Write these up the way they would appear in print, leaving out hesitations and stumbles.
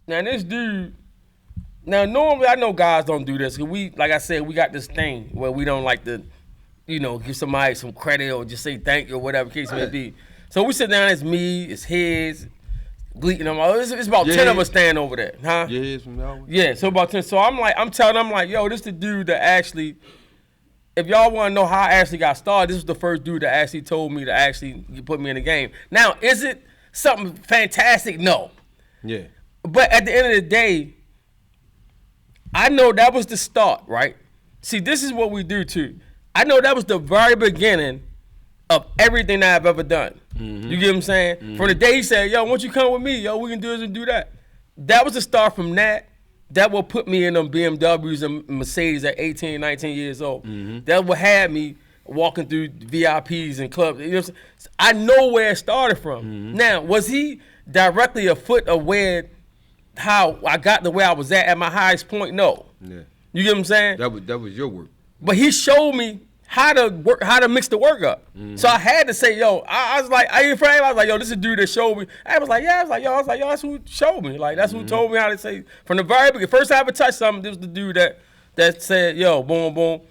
Now this dude. Now normally I know guys don't do this because we, like I said, we got this thing where we don't like to, give somebody some credit or just say thank you or whatever case may be. So we sit down. It's me. It's his. Gleeking them all. It's about 10 of us standing over there, huh? Yeah, so about 10. So I'm telling them, yo, this the dude that actually, if y'all want to know how I actually got started, this was the first dude that actually told me to actually put me in the game. Now, is it something fantastic? No. Yeah. But at the end of the day, I know that was the start, right? See, this is what we do too. I know that was the very beginning of everything that I've ever done. Mm-hmm. You get what I'm saying? Mm-hmm. From the day he said, yo, won't you come with me? Yo, we can do this and do that. That was the start from that. That will put me in them BMWs and Mercedes at 18, 19 years old. Mm-hmm. That will have me walking through VIPs and clubs. You know what I'm saying? I know where it started from. Mm-hmm. Now, was he directly a foot of how I got to where I was at my highest point? No. Yeah. You get what I'm saying? That was your work. But he showed me how to mix the work up. Mm-hmm. So I had to say, yo, I was like, I ain't afraid. I was like, yo, this is a dude that showed me. I was like, yo, that's who showed me. Like, that's who told me how to say, from the very beginning. First time I ever touched something, this was the dude that said, yo, boom, boom.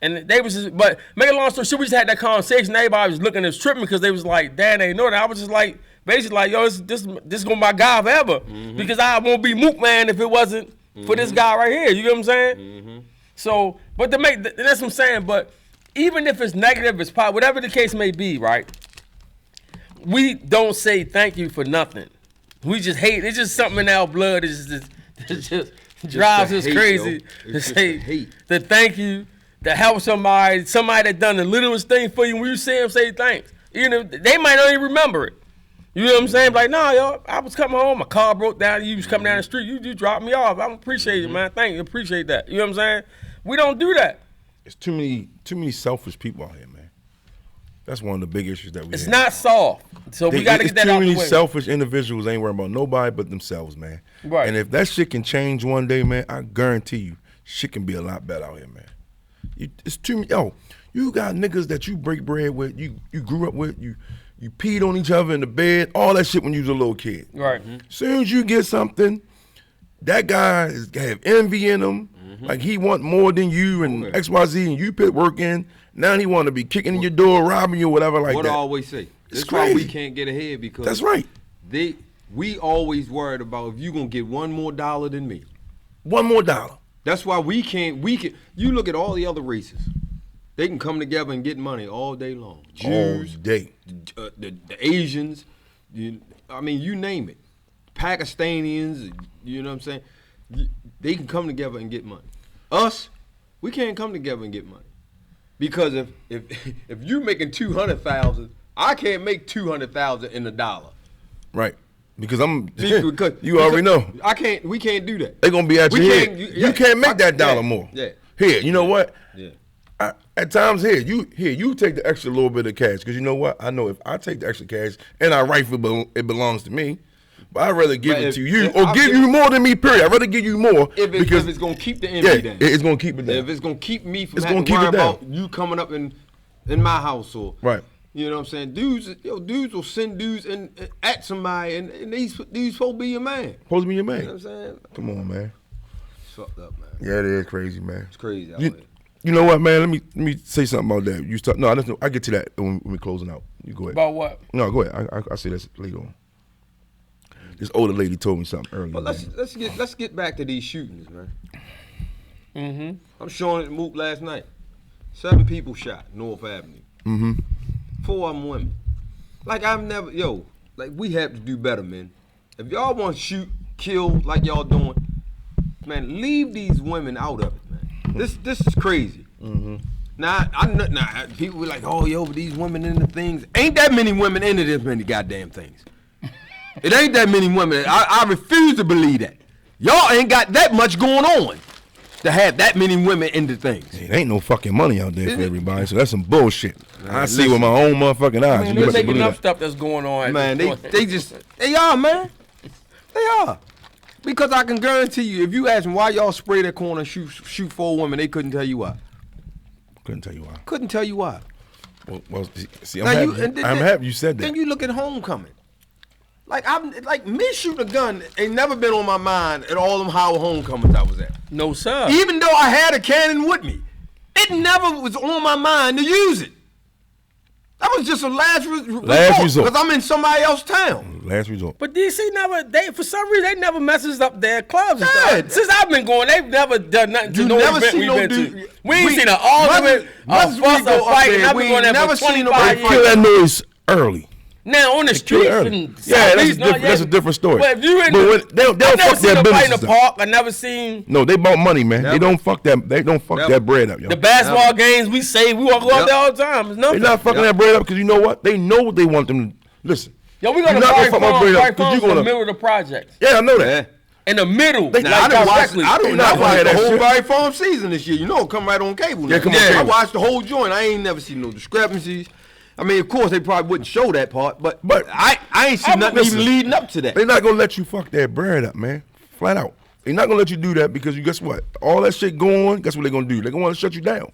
And they was just, but make a long story short, we just had that conversation. Everybody was looking at us tripping because they was like, Dad ain't know that. I was just like, basically like, yo, this gonna be my guy forever. Mm-hmm. Because I won't be Mook Man if it wasn't for this guy right here. You get what I'm saying? Mm-hmm. So, but that's what I'm saying, but even if it's negative, it's positive, whatever the case may be, right? We don't say thank you for nothing. We just hate. It's just something in our blood. It just drives us crazy to say the thank you, to help somebody that done the littlest thing for you. When you see them, say thanks. Even if they might not even remember it. You know what I'm saying? Like, nah, yo, I was coming home, my car broke down, you was coming down the street, you dropped me off. I appreciate it, man. Thank you, appreciate that. You know what I'm saying? We don't do that. It's too many selfish people out here, man. That's one of the big issues that we have. It's not soft. So we got to get that out the way. Too many selfish individuals ain't worrying about nobody but themselves, man. Right. And if that shit can change one day, man, I guarantee you, shit can be a lot better out here, man. It's too many. Yo, you got niggas that you break bread with, you grew up with, you peed on each other in the bed, all that shit when you was a little kid. Right. Soon as you get something, that guy have envy in him. Like he want more than you and XYZ, and you put work in. Now he want to be kicking in your door, robbing you, whatever like that. What I always say. It's That's crazy. why we can't get ahead because that's right. We always worried about if you gonna get one more dollar than me. One more dollar. That's why we can. You look at all the other races. They can come together and get money all day long. Jews, all day. The Asians. You name it. Pakistanians. You know what I'm saying? They can come together and get money. Us, we can't come together and get money because if you making 200,000, I can't make 200,000 in a dollar. Right. Because you already know. We can't do that. They're gonna be at your head. You can't make that dollar more. Yeah. Here, you know what? Yeah. At times you take the extra little bit of cash because you know what? I know if I take the extra cash and I rightfully it belongs to me. But I'd rather give it to you or give you more than me, period. I'd rather give you more. Because it's going to keep the envy down. It's going to keep it down. If it's going to keep me from having to worry about you coming up in my house or, right. You know what I'm saying? Dudes will send dudes at somebody and these supposed to be your man. Supposed to be your man. You know what I'm saying? Come on, man. It's fucked up, man. Yeah, it is crazy, man. It's crazy out there. You know what, man? Let me say something about that. I get to that when we're closing out. You go ahead. About what? No, go ahead. I'll say this later on. This older lady told me something earlier. But let's get back to these shootings, man. Mm-hmm. I'm showing it Mook last night. 7 people shot North Avenue. Mm-hmm. 4 of them women. Like we have to do better, man. If y'all want to shoot, kill like y'all doing, man, leave these women out of it, man. This is crazy. Mm-hmm. Now people be like, oh yo, but these women into things. Ain't that many women into this many goddamn things. It ain't that many women. I refuse to believe that. Y'all ain't got that much going on to have that many women into things. It ain't no fucking money out there for everybody, so that's some bullshit. Man, I see with my own motherfucking eyes. They making enough stuff that's going on. Man, they are, man. They are. Because I can guarantee you, if you ask them why y'all spray that corner and shoot 4 women, they couldn't tell you why. Couldn't tell you why. Couldn't tell you why. Well see, I'm happy you said that. Then you look at Homecoming. Like me shooting a gun ain't never been on my mind at all them Howard homecomings I was at. No, sir. Even though I had a cannon with me, it never was on my mind to use it. That was just a last resort. Because I'm in somebody else's town. Last resort. But DC for some reason, they never messes up their clubs and stuff. Since I've been going, they've never done nothing to no event we've been to. We ain't seen an argument, a fuss, a fight, and I've been going there for 25 years. Kill that noise early. Now on the streets, that's a different story. But if you in they'll fuck their business in the park. I never seen. No, they bought money, man. Never. They don't fuck that bread up, yo. The basketball games we walk out there all the time. It's nothing. They're not fucking that bread up because you know what? They know what they want them to listen. Yo, we gonna fuck my bread up because you in the middle of the project. Yeah, I know that. In the middle. I don't watch the whole Barry Farm season this year. You know, it come right on cable. Yeah, come on. I watched the whole joint. I ain't never seen no discrepancies. I mean, of course, they probably wouldn't show that part, but I ain't seen nothing even leading up to that. They're not going to let you fuck that bread up, man. Flat out. They're not going to let you do that because guess what? All that shit going, guess what they're going to do? They're going to want to shut you down.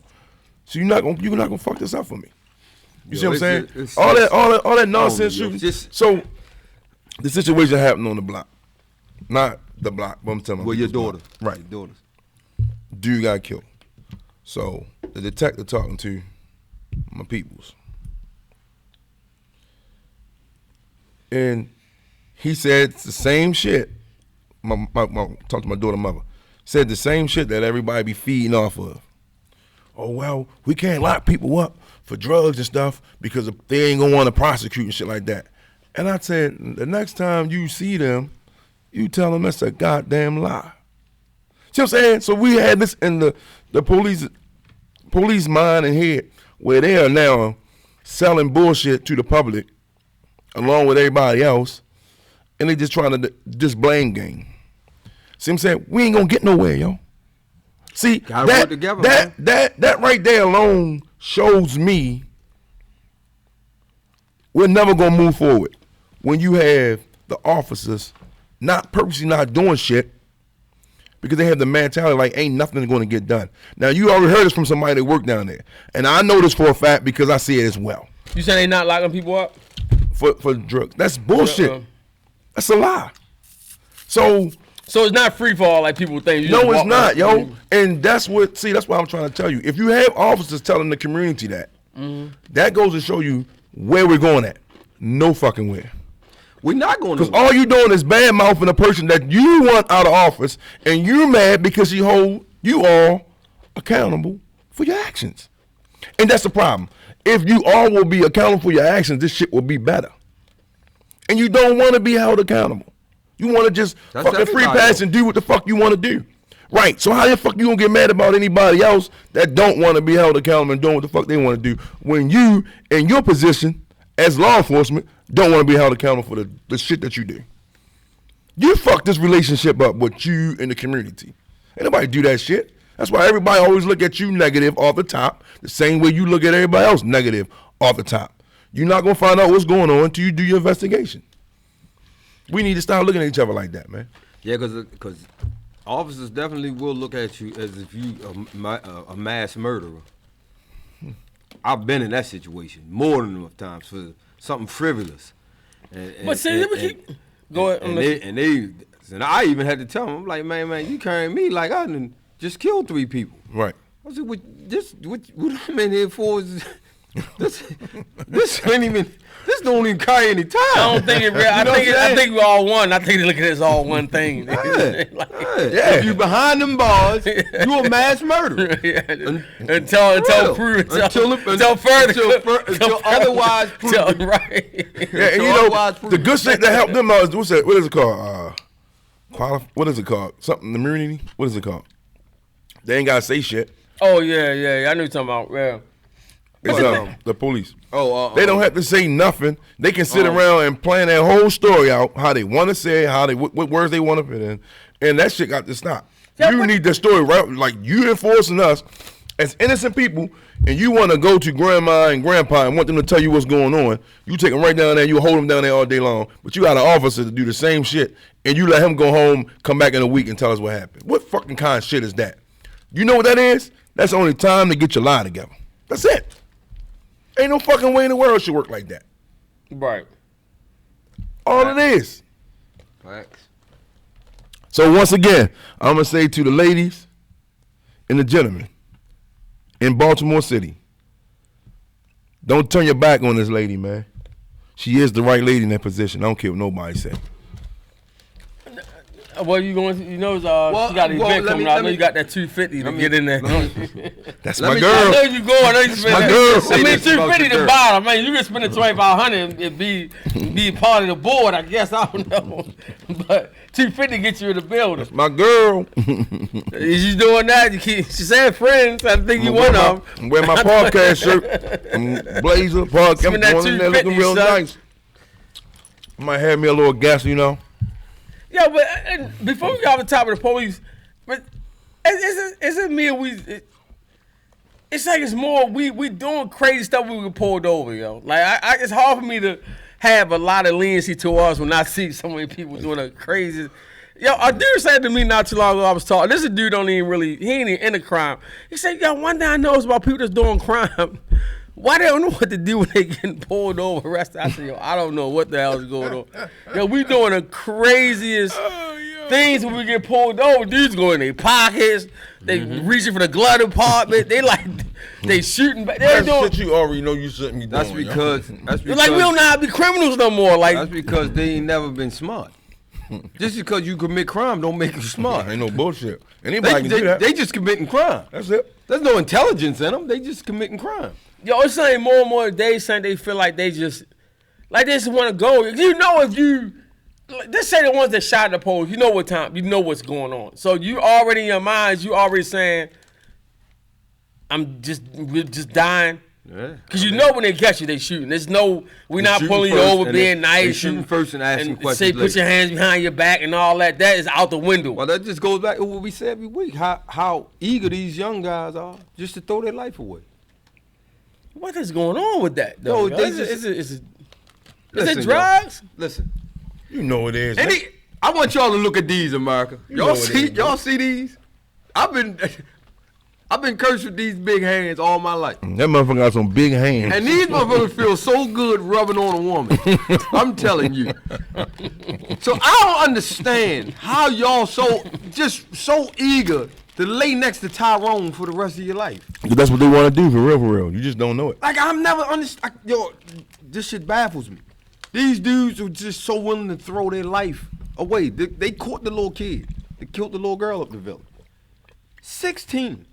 So you're not going to fuck this up for me. You see what I'm saying? All that nonsense shooting. So the situation happened on the block. Not the block, but I'm telling you. Well, your daughter. Right. Your daughter. Dude got killed. So the detective talking to my peoples. And he said the same shit. Talked to my daughter mother. Said the same shit that everybody be feeding off of. Oh, well, we can't lock people up for drugs and stuff because they ain't gonna want to prosecute and shit like that. And I said, the next time you see them, you tell them that's a goddamn lie. See what I'm saying? So we had this in the police mind and head where they are now selling bullshit to the public along with everybody else, and they just trying to just blame game. See what I'm saying? We ain't gonna get nowhere, yo. See, that right there alone shows me we're never gonna move forward when you have the officers purposely not doing shit because they have the mentality like ain't nothing gonna get done. Now you already heard this from somebody that worked down there, and I know this for a fact because I see it as well. You say they not locking people up? For drugs. That's bullshit. That's a lie. So it's not free for all like people think. No, it's not, yo. And that's why I'm trying to tell you. If you have officers telling the community that, that goes to show you where we're going at. No fucking where. We're not going to. Because all you doing is bad mouthing a person that you want out of office, and you're mad because he hold you all accountable for your actions. And that's the problem. If you all will be accountable for your actions, this shit will be better. And you don't want to be held accountable. You want to just fucking free pass and do what the fuck you want to do. Right. So how the fuck you gonna get mad about anybody else that don't want to be held accountable and doing what the fuck they want to do when you, in your position as law enforcement, don't want to be held accountable for the shit that you do? You fuck this relationship up with you and the community. Ain't nobody do that shit. That's why everybody always look at you negative off the top, the same way you look at everybody else negative off the top. You're not going to find out what's going on until you do your investigation. We need to start looking at each other like that, man. Yeah, because officers definitely will look at you as if you a mass murderer. I've been in that situation more than enough times for something frivolous. Go ahead. And I even had to tell them, I'm like, man, you carrying me like I done just killed 3 people. Right. I said, what I'm in here for is this ain't even. This don't even carry any time. I don't think it real. I think we all one. I think they look at it as all one thing. Yeah. If you behind them bars, you a mass murderer. Until otherwise proven. Right. Yeah, and you know the good shit that helped them out is what is it called? What is it called? Something immunity. What is it called? They ain't gotta say shit. Oh yeah. I knew what you're talking about. Yeah. It's the police. They don't have to say nothing. They can sit around and plan their whole story out, how they want to say it, what words they want to put in, and that shit got to stop. Yeah, you need the story right, like you enforcing us as innocent people, and you want to go to grandma and grandpa and want them to tell you what's going on. You take them right down there, you hold them down there all day long, but you got an officer to do the same shit, and you let him go home, come back in a week and tell us what happened. What fucking kind of shit is that? You know what that is? That's only time to get your lie together. That's it. Ain't no fucking way in the world it should work like that. Right. All it is. Facts. So once again, I'm gonna say to the ladies and the gentlemen in Baltimore City, don't turn your back on this lady, man. She is the right lady in that position. I don't care what nobody say. Well, you going? You know, she got an event coming out. I know you got that 250 to get in there. That's my girl. I know you go. I know you spend my girl. I mean, 250 to buy. I mean, you can spend the 2,500 and be part of the board. I guess I don't know, but 250 get you in the building. That's my girl. Is you doing that? She said friends. I think you one of them. I'm wearing my podcast shirt, blazer, podcast. I'm going in there looking real nice. I might have me a little gas, you know. Yeah, but before we got on top of the police, but is it me or it's like it's more we doing crazy stuff we get pulled over, yo. Like it's hard for me to have a lot of leniency to us when I see so many people doing a crazy. Yo, a dude said to me not too long ago, I was talking. This dude he ain't even into crime. He said, yo, one thing I know is about people that's doing crime. Why they don't know what to do when they getting pulled over, arrested? I said, yo, I don't know what the hell is going on. Yo, we doing the craziest things when we get pulled over. Dudes go in their pockets. They reaching for the glove compartment. They shooting back. That's shit you already know you shouldn't be doing. That's because like we don't know how to be criminals no more. Like that's because they ain't never been smart. Just because you commit crime don't make you smart. Ain't no bullshit. Anybody can do that. They just committing crime. That's it. There's no intelligence in them. They just committing crime. Yo, it's saying more and more days saying they feel like they just want to go. You know, if you let's say the ones that shot the post, you know what time, you know what's going on. So you already in your minds, you already saying, we're just dying. Yeah. Cause you know when they catch you, they shooting. There's no, we're not pulling you over, being nice. They shooting first and asking questions say later. Put your hands behind your back and all that. That is out the window. Well, that just goes back to what we say every week. How eager these young guys are just to throw their life away. What is going on with that, though? No, Is it drugs? Listen. You know it is. I want y'all to look at these, America. Y'all see these? I've been cursed with these big hands all my life. That motherfucker got some big hands. And these motherfuckers feel so good rubbing on a woman. I'm telling you. So I don't understand how y'all so eager to lay next to Tyrone for the rest of your life. That's what they want to do, for real. You just don't know it. Like, I've never understood. Yo, this shit baffles me. These dudes are just so willing to throw their life away. They caught the little kid. They killed the little girl up the village. 16.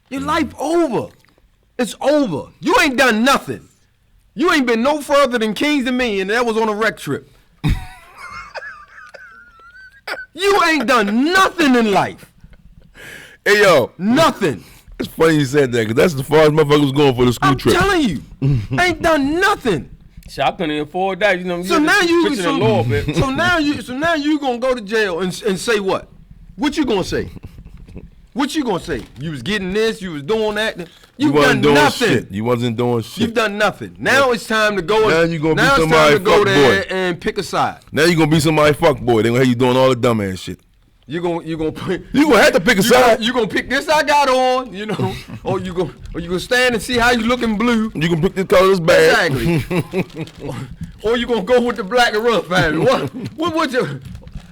Your life over. It's over. You ain't done nothing. You ain't been no further than Kings Dominion, and that was on a rec trip. You ain't done nothing in life. Hey, yo. Nothing. It's funny you said that, because that's the farthest motherfucker was going for the school trip. I'm telling you. Ain't done nothing. Shit, I couldn't even afford that. You know, so now you gonna go to jail and say what? What you gonna say? What you gonna say? You was getting this, you was doing that. You done nothing. Shit. You wasn't doing shit. You've done nothing. Now it's time to go. Now you gonna be somebody fuck boy and pick a side. Now you gonna be somebody fuck boy. They gonna have you doing all the dumbass shit. You gonna have to pick a side. You gonna pick this I got on, you know, or you gonna stand and see how you looking blue. You gonna pick this color that's bad. Exactly. or you gonna go with the black and rough family. What you?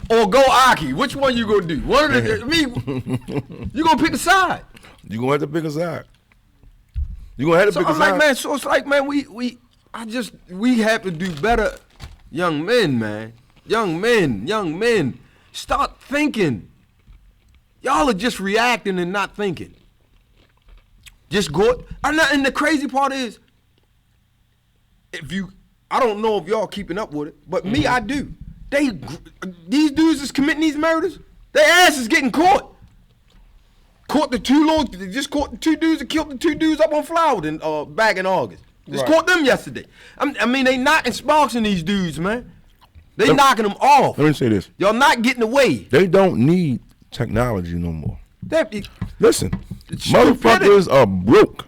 Or go Aki. Which one you gonna do? One of the you gonna pick a side. You gonna have to pick a side. You gonna have to pick a side. Like, man, so it's like, man, we have to do better, young men, man. Young men. Start thinking. Y'all are just reacting and not thinking. Just go. And the crazy part is, I don't know if y'all keeping up with it, but me, I do. These dudes is committing these murders. Their ass is getting caught. They just caught the two dudes that killed the two dudes up on Flower back in August. Just caught them yesterday. I mean, they knocking sparks in these dudes, man. They knocking them off. Let me say this. Y'all not getting away. They don't need technology no more. Listen, motherfuckers are broke.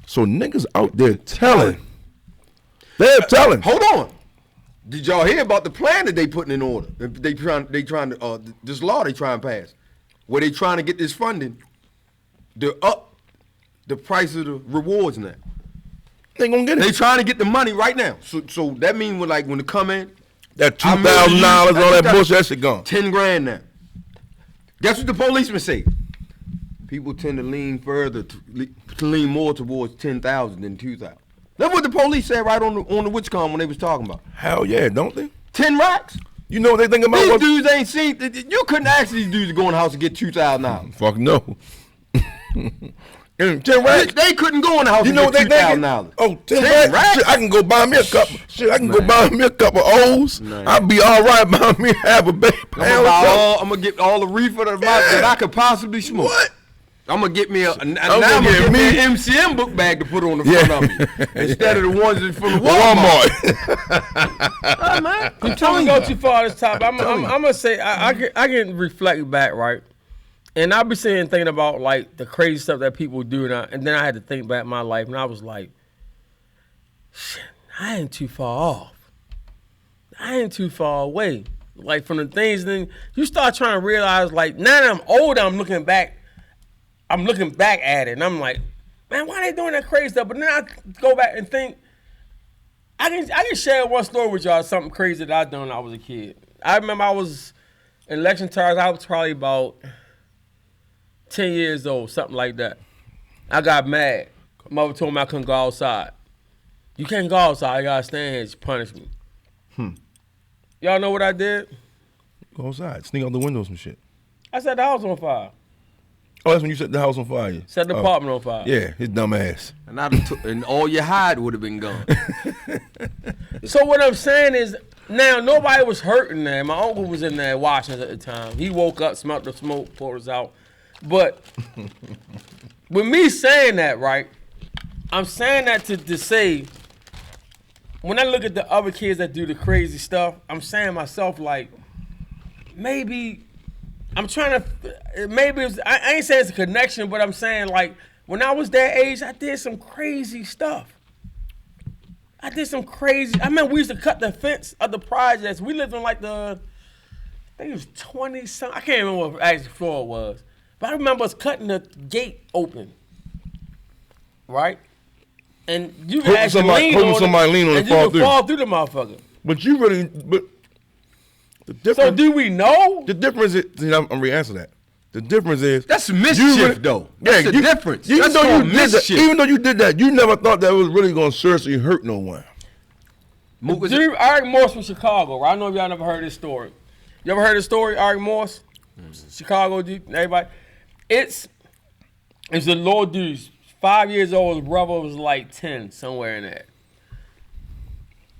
So niggas out there telling. They're telling. Hold on. Did y'all hear about the plan that they putting in order? They trying to this law they trying to pass, where they trying to get this funding to up the price of the rewards now. They gonna get it. They trying to get the money right now. So that means when it come in, that $2,000, all that bullshit, that shit gone. 10 grand now. Guess what the policemen say? People tend to lean further, to lean more towards 10,000 than 2,000. That's what the police said right on the WitchCon when they was talking about. Hell yeah, don't they? 10 racks. You know what they think about? These dudes ain't seen. You couldn't ask these dudes to go in the house and get $2,000. Fuck no. And 10 racks. They couldn't go in the house You and know get what they thinking? $2,000. Oh, 10 racks? Shit, I can go buy me a couple. Shit, I can go buy me a couple O's. I'll be all right buying me half a baby. I'm gonna get all the reefer that I could possibly smoke. What? I'm gonna get me I'm gonna get me an MCM book bag to put on the front of me instead of the ones that's from the Walmart. Oh, man. I'm telling you, go too far this time. I'm gonna say I can reflect back, right? And I'll be thinking about like the crazy stuff that people do, and then I had to think back my life, and I was like, shit, I ain't too far off. I ain't too far away. Like from the things, then you start trying to realize, like now that I'm older, I'm looking back at it, and I'm like, man, why they doing that crazy stuff? But then I go back and think, I can share one story with y'all, something crazy that I done when I was a kid. I remember I was in election times. I was probably about 10 years old, something like that. I got mad. Mother told me I couldn't go outside. You can't go outside. You gotta stay in here. She punished me. Y'all know what I did? Go outside, sneak out the windows and shit. I set the house on fire. Oh, that's when you set the house on fire. Set the apartment on fire. Yeah, his dumb ass. And all your hide would have been gone. So what I'm saying is, now nobody was hurting there. My uncle was in there watching us at the time. He woke up, smelled the smoke, poured us out. But with me saying that, right, I'm saying that to say, when I look at the other kids that do the crazy stuff, I'm saying to myself, like, maybe I'm trying to, maybe it's, I ain't saying it's a connection, but I'm saying, like, when I was that age, I did some crazy stuff. I remember we used to cut the fence of the projects. We lived in like I think it was 20-something. I can't remember what actual floor it was. But I remember us cutting the gate open, right? And you can actually lean on it, and you can fall through the motherfucker. But the difference. So do we know? The difference is, I'm re-answering that. The difference is that's mischief, though. That's the difference. Even though you did that, you never thought that was really going to seriously hurt no one. Dude, Eric Morse from Chicago, right? I know y'all never heard this story. You ever heard this story, Eric Morse? Chicago, everybody. It's a little dude, 5 years old. His brother was like 10, somewhere in there.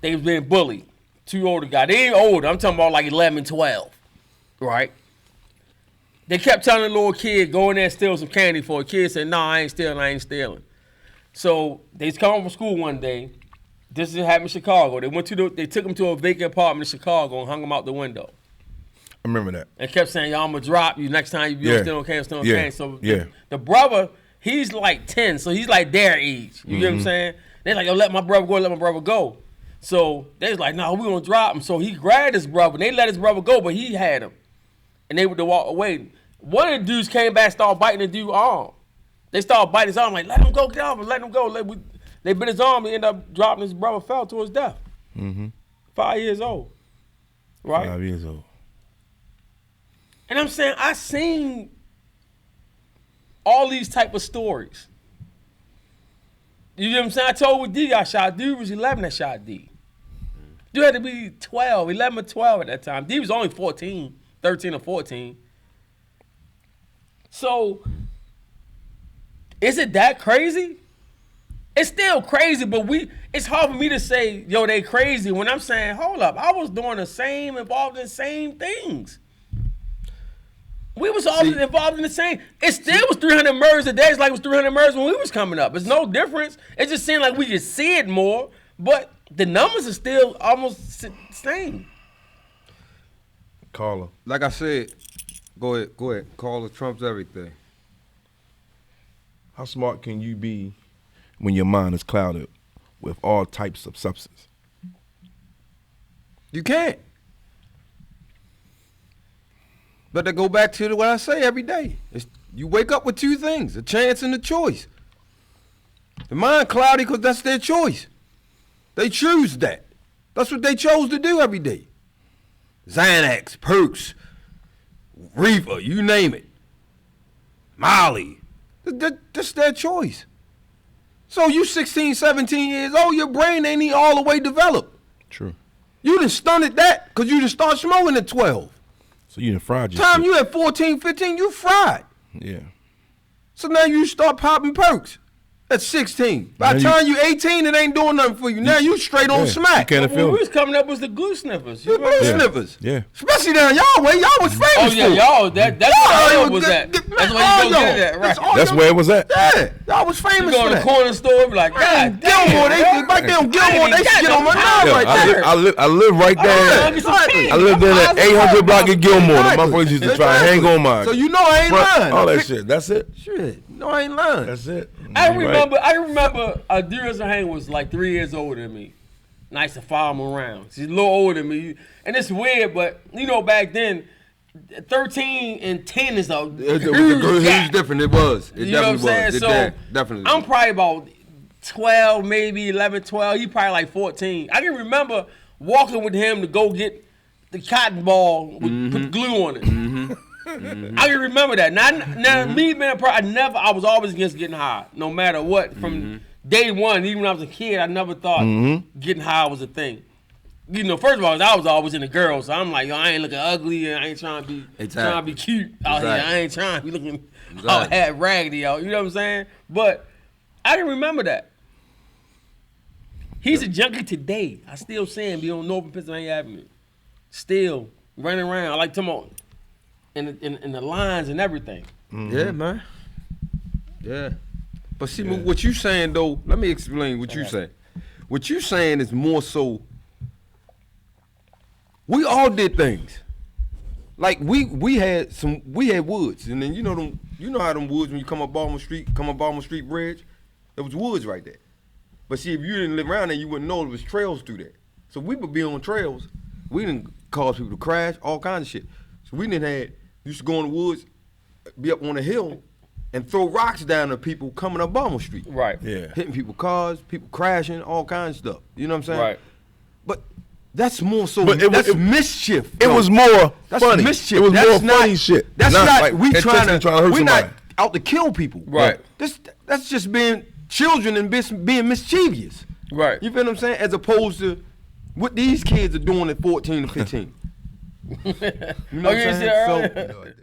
They was being bullied. Two older guys. They ain't older. I'm talking about like 11, 12, right? They kept telling the little kid, go in there and steal some candy for a kid. Said, no, I ain't stealing. So they come home from school one day. This is happened in Chicago. They took him to a vacant apartment in Chicago and hung him out the window. I remember that. And kept saying, y'all, I'm going to drop you next time you steal candy, candy. So the brother, he's like 10, so he's like their age. You get what I'm saying? They're like, yo, let my brother go. So they was like, no, we going to drop him. So he grabbed his brother. And they let his brother go, but he had him. And they were to walk away. One of the dudes came back, started biting the dude's arm. They started biting his arm, like, let him go, get off him, let him go. They bit his arm, he ended up dropping his brother, fell to his death. 5 years old. Right? 5 years old. And I'm saying, I seen all these type of stories. You know what I'm saying? I told with D I shot. Dude was 11 that shot D. Dude had to be 12, 11 or 12 at that time. D was only 14, 13 or 14. So, is it that crazy? It's still crazy, but it's hard for me to say, yo, they crazy when I'm saying, hold up, I was doing involved in the same things. We was all involved in the same. It still was 300 murders a day. It's like it was 300 murders when we was coming up. It's no difference. It just seemed like we could see it more, but the numbers are still almost the same. Caller. Like I said, go ahead. Caller trumps everything. How smart can you be when your mind is clouded with all types of substance? You can't. But to go back to what I say every day, you wake up with two things, a chance and a choice. The mind cloudy because that's their choice. They choose that. That's what they chose to do every day. Xanax, Perks, Reefer, you name it. Molly. That's their choice. So you 16, 17 years old, your brain ain't even all the way developed. True. You done stunted that because you done start smoking at 12. So you done fried your Time shit. you at 14, 15, you fried. Yeah. So now you start popping perks at 16. By the time you 18, it ain't doing nothing for you. Now you straight on smack. You can't When feel we it. was coming up was the glue sniffers. The glue sniffers. Yeah. Especially down y'all way. Y'all was famous Oh yeah, for it. y'all. That's where y'all was at. That's where you go get it at, right? That's where it was at. Yeah, y'all was You famous go for to the that. corner store, be like, God Gilmore, damn, right there on Gilmore, they get on my nerve Yo, right there. I live right there. Exactly. I lived in that 800 block of Gilmore. The motherfuckers used to try and hang on mine. So you know I ain't lying. All that shit. That's it. Shit, no, I ain't lying. That's it. I You remember right. Darius Hang was like 3 years older than me. And I used to follow him around. She's a little older than me. And it's weird, but you know, back then, 13 and 10 is a huge gap. different. It was. It You know what I'm definitely saying? was. It So definitely I'm was. probably about 12, maybe 11, 12. He probably like 14. I can remember walking with him to go get the cotton ball with put glue on it. I can remember that. Now me being a pro, I was always against getting high, no matter what. From day one, even when I was a kid, I never thought getting high was a thing. You know, first of all, I was always into girls, so I'm like, yo, I ain't looking ugly, and I ain't trying to be cute out here. I ain't trying to be looking all hat raggedy out. You know what I'm saying? But I can remember that. He's a junkie today. I still see him be on Northern Pennsylvania Avenue, still running around like tomorrow. In the lines and everything. Yeah, man. Yeah. But see, what you saying, though, let me explain what you saying. What you saying is more so, we all did things. Like, we had woods. And then, you know how them woods, when you come up Baltimore Street Bridge, there was woods right there. But see, if you didn't live around there, you wouldn't know there was trails through there. So we would be on trails. We didn't cause people to crash, all kinds of shit. So we used to go in the woods, be up on a hill, and throw rocks down at people coming up Baltimore Street. Right. Yeah. Hitting people's cars, people crashing, all kinds of stuff. You know what I'm saying? Right. But that's more so, But that's mischief. It was more That's funny. mischief. It was That's more not- funny shit. That's not not, like we intentionally trying hurt we somebody. not out to kill people. Right. That's just being children and being mischievous. Right. You feel what I'm saying? As opposed to what these kids are doing at 14 and 15. You know what I'm you saying? said earlier? No, I didn't.